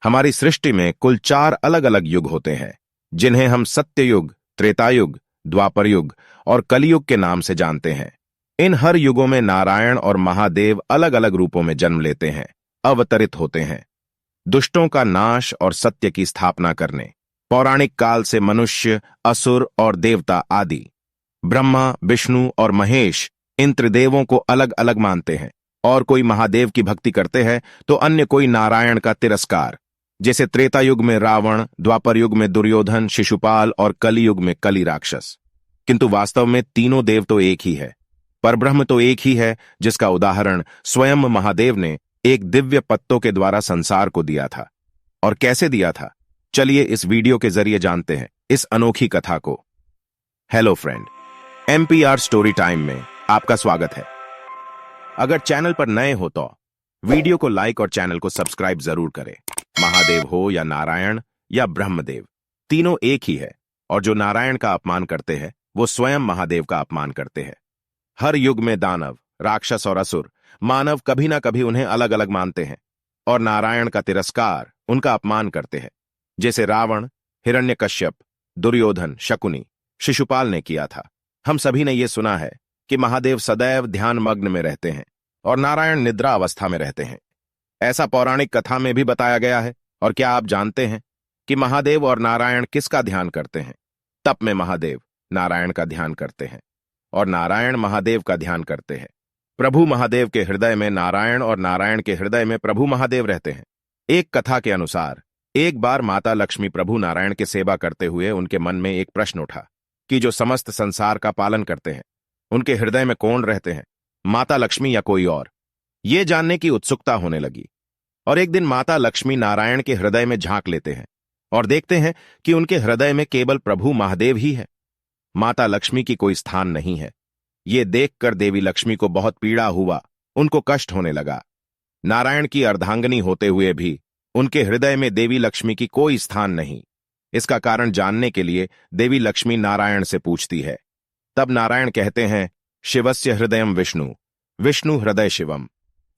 हमारी सृष्टि में कुल 4 अलग अलग युग होते हैं, जिन्हें हम सत्ययुग, त्रेतायुग, द्वापर युग और कलयुग के नाम से जानते हैं। इन हर युगों में नारायण और महादेव अलग अलग रूपों में जन्म लेते हैं, अवतरित होते हैं। दुष्टों का नाश और सत्य की स्थापना करने। पौराणिक काल से मनुष्य, असुर और देवता आदि, ब्रह्मा, विष्णु और महेश इन त्रिदेवों को अलग अलग मानते हैं, और कोई महादेव की भक्ति करते हैं तो अन्य कोई नारायण का तिरस्कार। जैसे त्रेता युग में रावण, द्वापर युग में दुर्योधन, शिशुपाल और कलयुग में कली राक्षस। किंतु वास्तव में तीनों देव तो एक ही है। परब्रह्म तो एक ही है, जिसका उदाहरण स्वयं महादेव ने एक दिव्य पत्तों के द्वारा संसार को दिया था। और कैसे दिया था, चलिए इस वीडियो के जरिए जानते हैं इस अनोखी कथा को। Hello friend, MPR story time में आपका स्वागत है। अगर चैनल पर नए हो तो वीडियो को लाइक और चैनल को सब्सक्राइब जरूर करें। महादेव हो या नारायण या ब्रह्मदेव, तीनों एक ही है, और जो नारायण का अपमान करते हैं वो स्वयं महादेव का अपमान करते हैं। हर युग में दानव, राक्षस और असुर, मानव कभी ना कभी उन्हें अलग अलग मानते हैं और नारायण का तिरस्कार, उनका अपमान करते हैं। जैसे रावण, हिरण्यकश्यप, दुर्योधन, शकुनी, शिशुपाल ने किया था। हम सभी ने यह सुना है कि महादेव सदैव ध्यान मग्न में रहते हैं और नारायण निद्रा अवस्था में रहते हैं। ऐसा पौराणिक कथा में भी बताया गया है। और क्या आप जानते हैं कि महादेव और नारायण किसका ध्यान करते हैं? तप में महादेव नारायण का ध्यान करते हैं और नारायण महादेव का ध्यान करते हैं। प्रभु महादेव के हृदय में नारायण और नारायण के हृदय में प्रभु महादेव रहते हैं। एक कथा के अनुसार एक बार माता लक्ष्मी प्रभु नारायण की सेवा करते हुए उनके मन में एक प्रश्न उठा कि जो समस्त संसार का पालन करते हैं, उनके हृदय में कौन रहते हैं, माता लक्ष्मी या कोई और? ये जानने की उत्सुकता होने लगी। और एक दिन माता लक्ष्मी नारायण के हृदय में झांक लेते हैं और देखते हैं कि उनके हृदय में केवल प्रभु महादेव ही है। माता लक्ष्मी की कोई स्थान नहीं है। ये देखकर देवी लक्ष्मी को बहुत पीड़ा हुआ, उनको कष्ट होने लगा। नारायण की अर्धांगिनी होते हुए भी उनके हृदय में देवी लक्ष्मी की कोई स्थान नहीं। इसका कारण जानने के लिए देवी लक्ष्मी नारायण से पूछती है। तब नारायण कहते हैं, शिवस्य हृदयम विष्णु, विष्णु हृदय शिवम,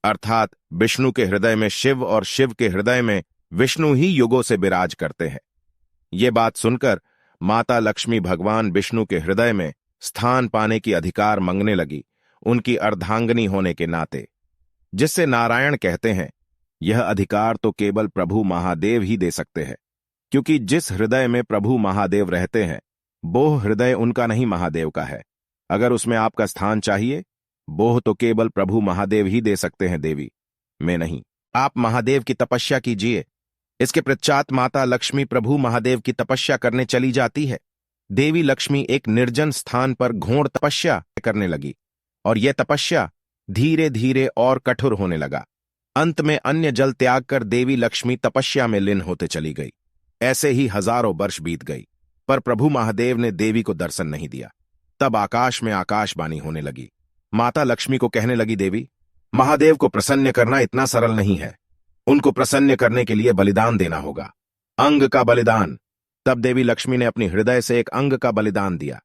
अर्थात विष्णु के हृदय में शिव और शिव के हृदय में विष्णु ही युगों से विराज करते हैं। ये बात सुनकर माता लक्ष्मी भगवान विष्णु के हृदय में स्थान पाने की अधिकार मांगने लगी, उनकी अर्धांगिनी होने के नाते। जिससे नारायण कहते हैं, यह अधिकार तो केवल प्रभु महादेव ही दे सकते हैं, क्योंकि जिस हृदय में प्रभु महादेव रहते हैं वो हृदय उनका नहीं, महादेव का है। अगर उसमें आपका स्थान चाहिए, वो तो केवल प्रभु महादेव ही दे सकते हैं, देवी मैं नहीं। आप महादेव की तपस्या कीजिए। इसके पश्चात माता लक्ष्मी प्रभु महादेव की तपस्या करने चली जाती है। देवी लक्ष्मी एक निर्जन स्थान पर घोर तपस्या करने लगी और यह तपस्या धीरे धीरे और कठोर होने लगा। अंत में अन्य जल त्याग कर देवी लक्ष्मी तपस्या में लीन होते चली गई। ऐसे ही हजारों वर्ष बीत गई, पर प्रभु महादेव ने देवी को दर्शन नहीं दिया। तब आकाश में आकाशवाणी होने लगी। माता लक्ष्मी को कहने लगी, देवी, महादेव को प्रसन्न करना इतना सरल नहीं है। उनको प्रसन्न करने के लिए बलिदान देना होगा, अंग का बलिदान। तब देवी लक्ष्मी ने अपनी हृदय से एक अंग का बलिदान दिया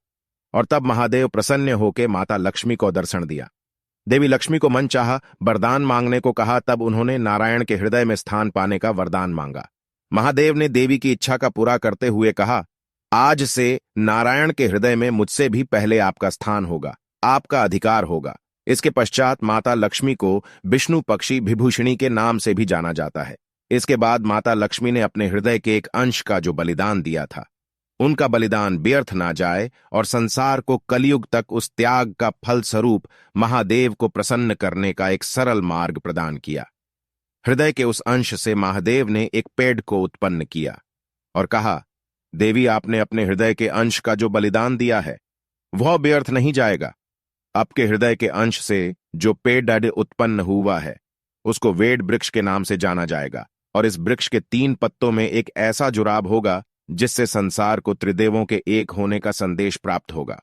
और तब महादेव प्रसन्न होकर माता लक्ष्मी को दर्शन दिया। देवी लक्ष्मी को मन चाहा वरदान मांगने को कहा। तब उन्होंने नारायण के हृदय में स्थान पाने का वरदान मांगा। महादेव ने देवी की इच्छा का पूरा करते हुए कहा, आज से नारायण के हृदय में मुझसे भी पहले आपका स्थान होगा, आपका अधिकार होगा। इसके पश्चात माता लक्ष्मी को विष्णु पक्षी विभूषणी के नाम से भी जाना जाता है। इसके बाद माता लक्ष्मी ने अपने हृदय के एक अंश का जो बलिदान दिया था, उनका बलिदान व्यर्थ ना जाए और संसार को कलयुग तक उस त्याग का फल स्वरूप महादेव को प्रसन्न करने का एक सरल मार्ग प्रदान किया। हृदय के उस अंश से महादेव ने एक पेड़ को उत्पन्न किया और कहा, देवी, आपने अपने हृदय के अंश का जो बलिदान दिया है वह व्यर्थ नहीं जाएगा। आपके हृदय के अंश से जो पेड़ उत्पन्न हुआ है उसको वेद वृक्ष के नाम से जाना जाएगा और इस वृक्ष के 3 पत्तों में एक ऐसा जुड़ाव होगा जिससे संसार को त्रिदेवों के एक होने का संदेश प्राप्त होगा।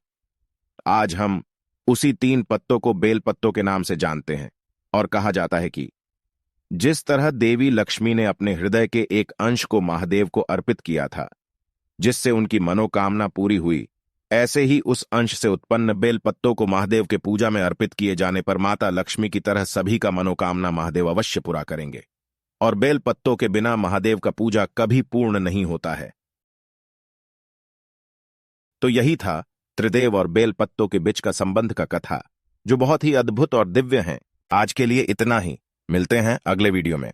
आज हम उसी 3 पत्तों को बेल पत्तों के नाम से जानते हैं और कहा जाता है कि जिस तरह देवी लक्ष्मी ने अपने हृदय के एक अंश को महादेव को अर्पित किया था, जिससे उनकी मनोकामना पूरी हुई, ऐसे ही उस अंश से उत्पन्न बेल पत्तों को महादेव के पूजा में अर्पित किए जाने पर माता लक्ष्मी की तरह सभी का मनोकामना महादेव अवश्य पूरा करेंगे। और बेल पत्तों के बिना महादेव का पूजा कभी पूर्ण नहीं होता है। तो यही था त्रिदेव और बेल पत्तों के बीच का संबंध का कथा, जो बहुत ही अद्भुत और दिव्य है। आज के लिए इतना ही। मिलते हैं अगले वीडियो में।